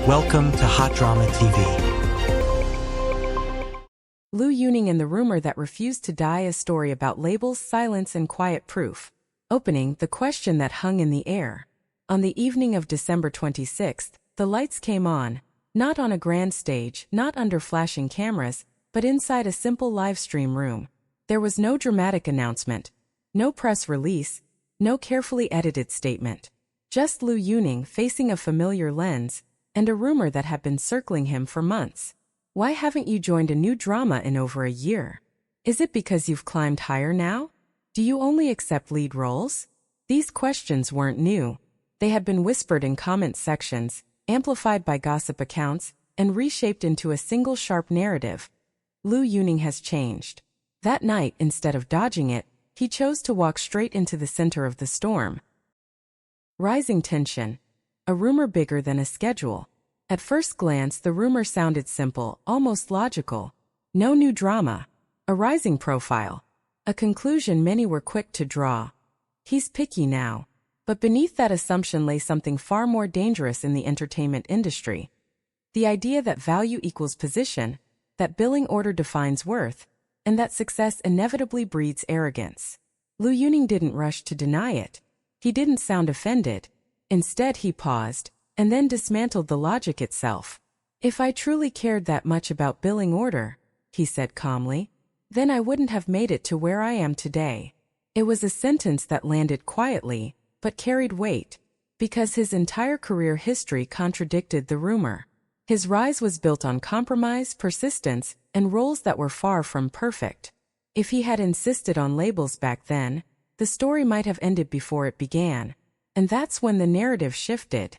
Welcome to Hot Drama TV. Liu Yuning and the Rumor That Refused to Die, a story about labels, silence, and quiet proof. Opening, the question that hung in the air. On the evening of December 26th, the lights came on, not on a grand stage, not under flashing cameras, but inside a simple livestream room. There was no dramatic announcement, no press release, no carefully edited statement. Just Liu Yuning facing a familiar lens, and a rumor that had been circling him for months. Why haven't you joined a new drama in over a year? Is it because you've climbed higher now? Do you only accept lead roles? These questions weren't new. They had been whispered in comment sections, amplified by gossip accounts, and reshaped into a single sharp narrative. Liu Yuning has changed. That night, instead of dodging it, he chose to walk straight into the center of the storm. Rising tension. A rumor bigger than a schedule. At first glance, the rumor sounded simple, almost logical. No new drama. A rising profile. A conclusion many were quick to draw. He's picky now. But beneath that assumption lay something far more dangerous in the entertainment industry. The idea that value equals position, that billing order defines worth, and that success inevitably breeds arrogance. Liu Yuning didn't rush to deny it. He didn't sound offended. Instead, he paused, and then dismantled the logic itself. If I truly cared that much about billing order, he said calmly, then I wouldn't have made it to where I am today. It was a sentence that landed quietly, but carried weight, because his entire career history contradicted the rumor. His rise was built on compromise, persistence, and roles that were far from perfect. If he had insisted on labels back then, the story might have ended before it began. And that's when the narrative shifted.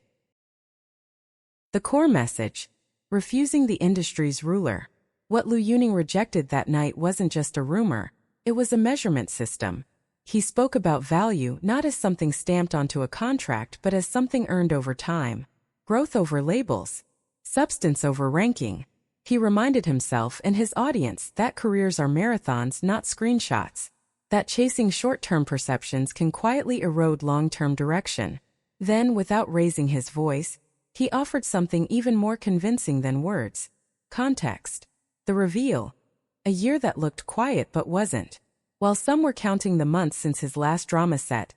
The core message: refusing the industry's ruler. What Liu Yuning rejected that night wasn't just a rumor, it was a measurement system. He spoke about value not as something stamped onto a contract but as something earned over time. Growth over labels. Substance over ranking. He reminded himself and his audience that careers are marathons, not screenshots. That chasing short-term perceptions can quietly erode long-term direction. Then, without raising his voice, he offered something even more convincing than words. Context. The reveal. A year that looked quiet but wasn't. While some were counting the months since his last drama set,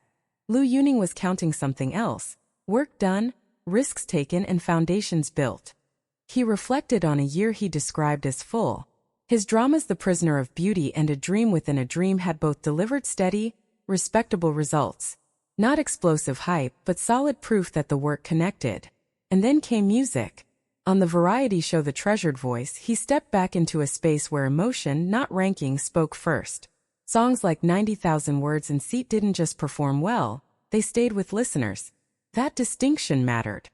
Liu Yuning was counting something else. Work done, risks taken, and foundations built. He reflected on a year he described as full. His dramas The Prisoner of Beauty and A Dream Within a Dream had both delivered steady, respectable results. Not explosive hype, but solid proof that the work connected. And then came music. On the variety show The Treasured Voice, he stepped back into a space where emotion, not ranking, spoke first. Songs like 90,000 Words and C-ent didn't just perform well, they stayed with listeners. That distinction mattered.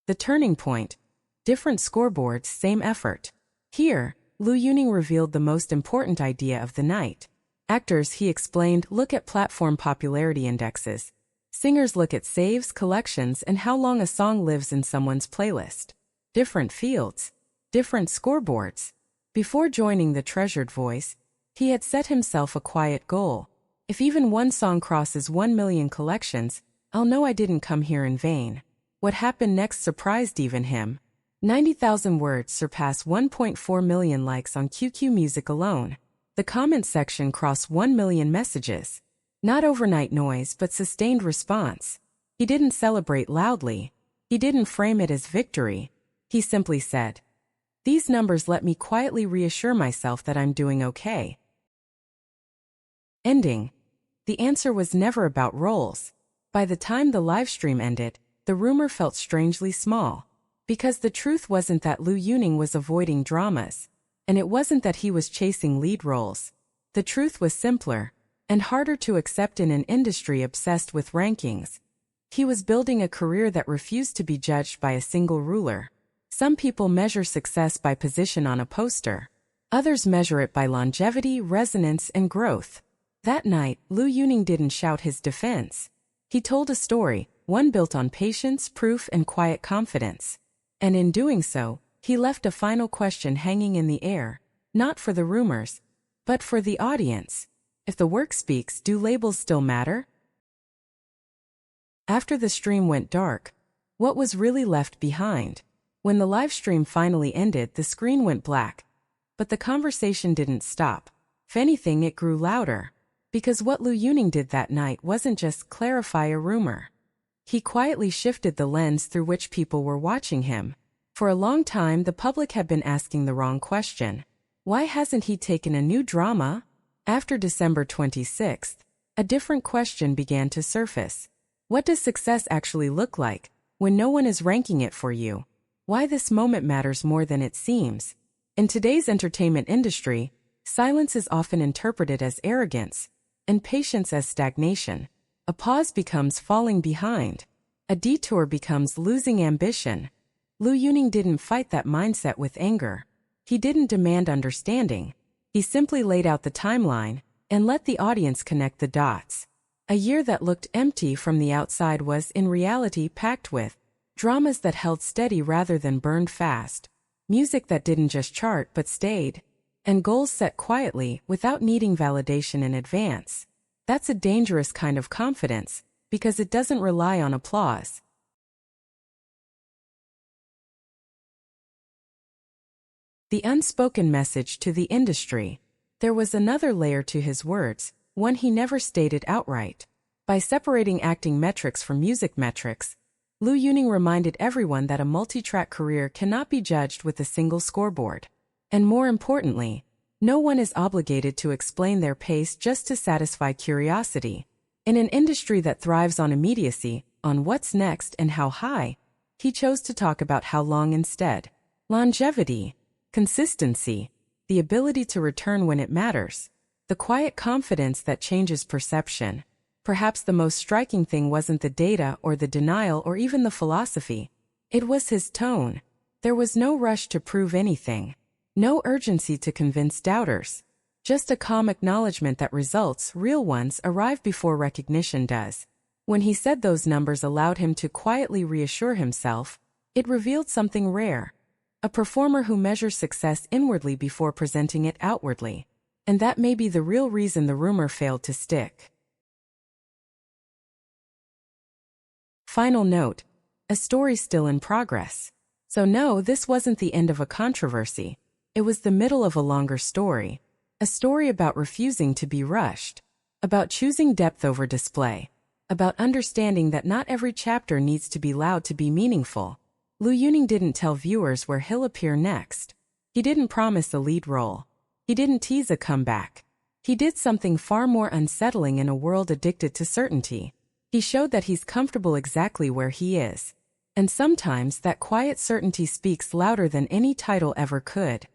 The turning point. Different scoreboards, same effort. Here, Liu Yuning revealed the most important idea of the night. Actors, he explained, look at platform popularity indexes. Singers look at saves, collections, and how long a song lives in someone's playlist. Different fields. Different scoreboards. Before joining The Treasured Voice, he had set himself a quiet goal. If even one song crosses 1 million collections, I'll know I didn't come here in vain. What happened next surprised even him. 90,000 Words surpass 1.4 million likes on QQ Music alone. The comment section crossed 1 million messages. Not overnight noise but sustained response. He didn't celebrate loudly. He didn't frame it as victory. He simply said, "These numbers let me quietly reassure myself that I'm doing okay." Ending. The answer was never about roles. By the time the livestream ended, the rumor felt strangely small. Because the truth wasn't that Liu Yuning was avoiding dramas, and it wasn't that he was chasing lead roles. The truth was simpler, and harder to accept in an industry obsessed with rankings. He was building a career that refused to be judged by a single ruler. Some people measure success by position on a poster. Others measure it by longevity, resonance, and growth. That night, Liu Yuning didn't shout his defense. He told a story, one built on patience, proof, and quiet confidence. And in doing so, he left a final question hanging in the air, not for the rumors, but for the audience. If the work speaks, do labels still matter? After the stream went dark, What was really left behind? When the live stream finally ended, the screen went black. But the conversation didn't stop. If anything, it grew louder. Because what Liu Yuning did that night wasn't just clarify a rumor. He quietly shifted the lens through which people were watching him. For a long time, the public had been asking the wrong question. Why hasn't he taken a new drama? After December 26th, a different question began to surface. What does success actually look like when no one is ranking it for you? Why this moment matters more than it seems. In today's entertainment industry, silence is often interpreted as arrogance, and patience as stagnation. A pause becomes falling behind. A detour becomes losing ambition. Liu Yuning didn't fight that mindset with anger. He didn't demand understanding. He simply laid out the timeline and let the audience connect the dots. A year that looked empty from the outside was in reality packed with dramas that held steady rather than burned fast, music that didn't just chart but stayed, and goals set quietly without needing validation in advance. That's a dangerous kind of confidence, because it doesn't rely on applause. The unspoken message to the industry. There was another layer to his words, one he never stated outright. By separating acting metrics from music metrics, Liu Yuning reminded everyone that a multi-track career cannot be judged with a single scoreboard. And more importantly, no one is obligated to explain their pace just to satisfy curiosity. In an industry that thrives on immediacy, on what's next and how high, he chose to talk about how long instead. Longevity, consistency, the ability to return when it matters, the quiet confidence that changes perception. Perhaps the most striking thing wasn't the data or the denial or even the philosophy. It was his tone. There was no rush to prove anything. No urgency to convince doubters. Just a calm acknowledgement that results, real ones, arrive before recognition does. When he said those numbers allowed him to quietly reassure himself, it revealed something rare. A performer who measures success inwardly before presenting it outwardly. And that may be the real reason the rumor failed to stick. Final note, a story still in progress. So no, this wasn't the end of a controversy. It was the middle of a longer story. A story about refusing to be rushed. About choosing depth over display. About understanding that not every chapter needs to be loud to be meaningful. Liu Yuning didn't tell viewers where he'll appear next. He didn't promise a lead role. He didn't tease a comeback. He did something far more unsettling in a world addicted to certainty. He showed that he's comfortable exactly where he is. And sometimes that quiet certainty speaks louder than any title ever could.